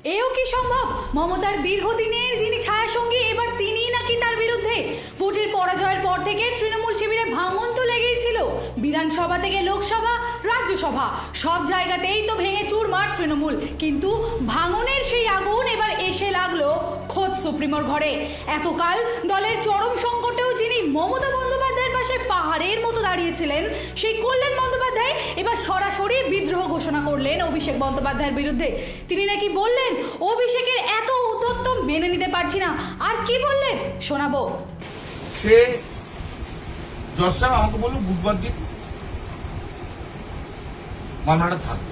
এও কি সম্ভব? মমতার দীর্ঘদিনের যিনি ছায়াসঙ্গী, এবার তিনিই নাকি তার বিরুদ্ধে। ভোটের পরাজয়ের পর থেকে তৃণমূল শিবিরে ভাঙন তো লেগেই ছিল। বিধানসভা থেকে লোকসভা, রাজ্যসভা সব জায়গাতেই তো ভেঙে চুরমার তৃণমূল। কিন্তু ভাঙনের সেই আগুন এবার এসে লাগলো খোদ সুপ্রিমোর ঘরে। এতকাল দলের চরম সংকটেও যিনি মমতা বন্দ্যোপাধ্যায়ের পাশে পাহাড়ের মতো দাঁড়িয়েছিলেন, সেই কল্যাণ বন্দ্যোপাধ্যায় এবার সরাসরি বিদ্রোহ ঘোষণা করলেন অভিষেক বন্দ্যোপাধ্যায়ের বিরুদ্ধে। তিনি নাকি বললেন, অভিষেকের এত উদ্ধত্ত মেনে নিতে পারছি না। আর কি বললেন শোনাবো। সে জজ সাহেব আমাকে বললো বুধবার দিন মামলাটা থাকবে।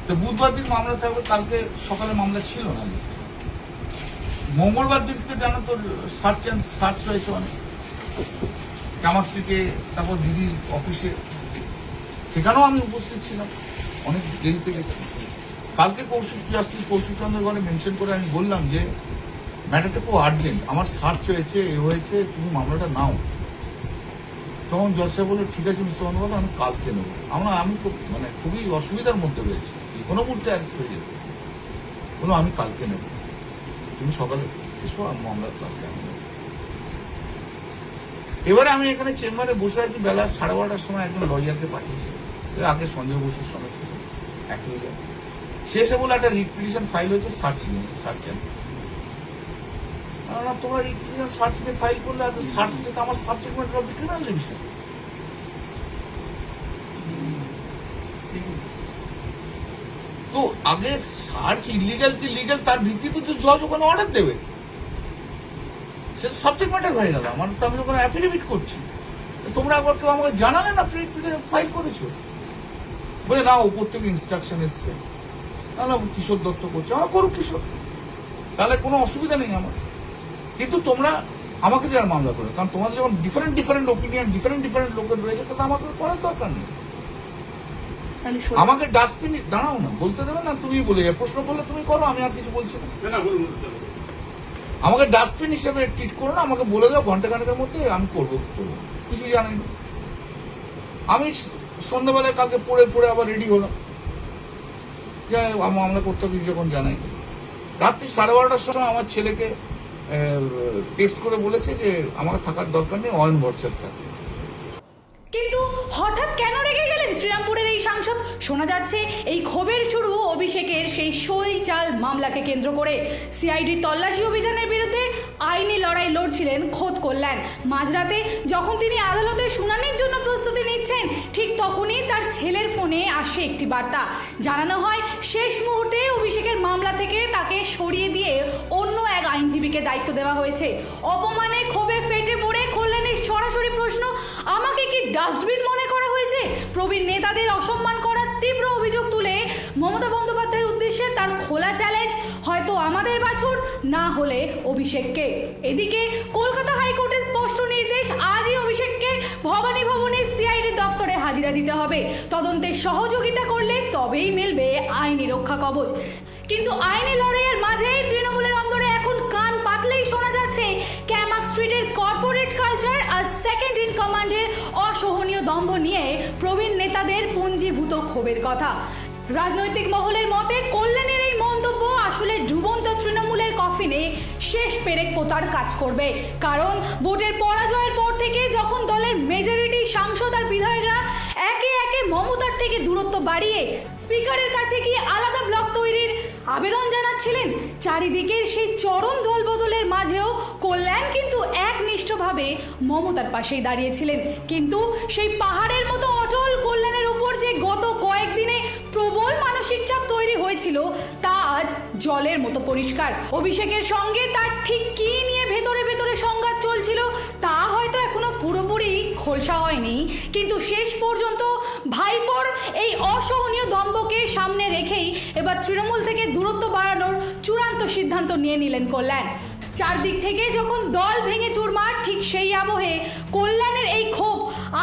তো বুধবার দিন মামলা থাকবে, কালকে সকালে মামলা ছিল না লিস্টে। মঙ্গলবার দিন থেকে জানো তো সার্চ হয়েছে অনেক কামাশ্রীকে, তারপর দিদির অফিসে, সেখানেও আমি উপস্থিত ছিলাম, অনেক দেরিতে গেছি। কালকে কৌশিকচন্দ্র ঘরে মেনশন করে আমি বললাম যে ম্যাটারটা খুব আর্জেন্ট, আমার সার্চ হয়েছে, এ হয়েছে, তুমি মামলাটা নাও। তখন জজ সাহেব বললো ঠিক আছে মিস্টার বন্দ্যোপাধ্যায়, আমি কালকে নেবো। আমি মানে খুবই অসুবিধার মধ্যে রয়েছে, কোনো মুহূর্তে অ্যারেস্ট হয়ে যেতে বলো, আমি কালকে নেবো, তুমি সকালে এসো, আমি মামলা কালকে আমি নেবো। এবারে আমি এখানে চেম্বারে বসে আছি, বেলা 12:30টার সময় একজন লয়ারকে পাঠিয়েছে, আগে সঞ্জয় বসুর সঙ্গে ছিল একই। শেষে বলে একটা রিট পিটিশন ফাইল হয়েছে সার্চ নিয়ে, সার্চ তোমরা রিট পিটিশন সার্চ নিয়ে ফাইল করলে, আচ্ছা সার্চটা আমার subject matter of the criminal division. তো আগে সার্চ ইলিগাল কি লিগাল তার ভিত্তিতে তো জজ ওখানে অর্ডার দেবে, সে তো সাবজেক্ট ম্যাটার হয়ে গেল। আমার তো আমি ওখানে অ্যাফিডেভিট করছি, তোমরা একবার কেউ আমাকে জানালে না রিট পিটিশন ফাইল করেছো? বলে না, উপর থেকে ইনস্ট্রাকশন এসছে। না কিশোর দত্ত করছে, আমার করুক কিশোর, তাহলে কোনো অসুবিধা নেই আমার। কিন্তু তোমরা আমাকে দেওয়ার মামলা করে, কারণ তোমাদের যখন ডিফারেন্ট ওপিনিয়ন, ডিফারেন্ট লোকের রয়েছে, তাহলে আমাকে করার দরকার নেই। আমাকে ডাস্টবিন দাঁড়াও না, বলতে দেবে না, তুমি বলে যাও, প্রশ্ন করলে তুমি করো, আমি আর কিছু বলছি না। আমাকে ডাস্টবিন হিসেবে ট্রিট করো না, আমাকে বলে দাও ঘন্টাখানেকের মধ্যে আমি করবো, কিছু জানাই না। আমি সন্ধ্যাবেলায় কালকে পড়ে আবার রেডি হলাম, মামলা করতে হবে যখন জানাই। রাত্রি 12:30টার সময় আমার ছেলেকে টেক্সট করে বলেছে যে আমাকে থাকার দরকার নেই, অয়ন ভট্টাচার্য থাকবে। কিন্তু হঠাৎ কেন রেগে গেলেন শ্রীরামপুরের এই সাংসদ? শোনা যাচ্ছে এই ক্ষোভের শুরু অভিষেকের সেই সই চাল মামলাকে কেন্দ্র করে। সিআইডি তল্লাশি অভিযানের বিরুদ্ধে আইনি লড়াই লড়ছিলেন খোদ কল্যাণ। মাঝরাতে যখন তিনি আদালতে শুনানির জন্য প্রস্তুতি নিচ্ছেন, ঠিক তখনই তার ছেলের ফোনে আসে একটি বার্তা। জানানো হয় শেষ মুহূর্তে অভিষেকের মামলা থেকে তাকে সরিয়ে দিয়ে অন্য এক আইনজীবীকে দায়িত্ব দেওয়া হয়েছে। অপমানে ক্ষোভে ফেটে পড়ে কল্যাণের সরাসরি প্রশ্ন, আমাকে কি ডাস্টবিন মনে করা হয়েছে? প্রবীণ নেতাদের অসম্মান করার তীব্র অভিযোগ তুলে মমতা বন্দ্যোপাধ্যায়ের উদ্দেশ্যে তার খোলা চ্যালেঞ্জ, হয়তো আমাদের বাছুর, না হলে অভিষেককে। এদিকে কলকাতা হাইকোর্টের স্পষ্ট নির্দেশ, আজই অভিষেককে ভবানী ভবনের সিআইডি দপ্তরে হাজিরা দিতে হবে। তদন্তে সহযোগিতা করলে তবেই মিলবে আইনি রক্ষা কবচ। কিন্তু আইনি লড়াইয়ের মাঝে তৃণমূলের অন্দরে এখন কান পাতলেই শোনা যাচ্ছে ক্যামাক স্ট্রিটের কর্পোরেট কালচার আর সেকেন্ড ইন কমান্ডের অসহনীয় দম্ভ নিয়ে প্রবীণ নেতাদের পুঞ্জীভূত ক্ষোভের কথা। রাজনৈতিক মহলের মতে কল্যাণের এই মন্তব্য আসলে ডুবন্ত তৃণমূলের কফিনে শেষ পেরেক পোতার কাজ করবে। কারণ ভোটের পরাজয়ের পর থেকে যখন দলের মেজরিটি সাংসদ আর বিধায়করা একে একে মমতার থেকে দূরত্ব বাড়িয়ে স্পিকারের কাছে গিয়ে আলাদা ব্লক তৈরির আবেদন জানাচ্ছিলেন, চারিদিকের সেই চরম দলবদলের মাঝেও কল্যাণ কিন্তু একনিষ্ঠভাবে মমতার পাশেই দাঁড়িয়েছিলেন। কিন্তু সেই পাহাড়ের মতো অটল কল্যাণের উপর যে গত কয়েকদিনে প্রবল মানসিক চাপ তৈরি হয়েছিল, তা আজ জলের মতো পরিষ্কার। অভিষেকের সঙ্গে তার ঠিক কি নিয়ে ভেতরে ভেতরে সংঘাত চলছিল তা হয়তো এখনো পুরোপুরি খোলসা হয়নি, কিন্তু শেষ পর্যন্ত ভাইপোর এই অসহনীয় দম্ভকে সামনে রেখেই এবার তৃণমূল থেকে দূরত্ব বাড়ানোর চূড়ান্ত সিদ্ধান্ত নিয়ে নিলেন কল্যাণ। চারদিক থেকে যখন দল ভেঙে চুরমার, ঠিক সেই আবহে কল্যাণের এই ক্ষোভ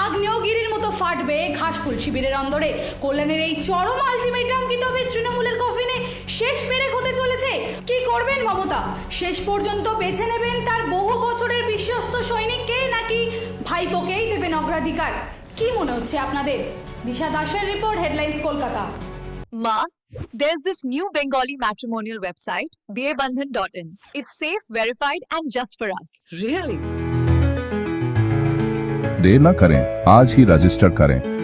আগ্নেয়গিরির মতো ফাটবে ঘাসফুল শিবিরের অন্দরে। কল্যাণের এই চরম আলটিমেটাম কি তবে তৃণমূলের কফিনে শেষ পেরেক হতে চলেছে? কি করবেন মমতা? শেষ পর্যন্ত বেছে নেবেন তার বহু বছরের বিশ্বস্ত সৈনিককে, নাকি ভাইপোকেই দেবেন অগ্রাধিকার? কি মনে হচ্ছে আপনাদের? দিশা দাসের রিপোর্ট, হেডলাইন্স কলকাতা। মা There's this new Bengali matrimonial website, BABandhan.in. It's safe, verified, and just for us. Really? देर न करें, आज ही रजिस्टर करें।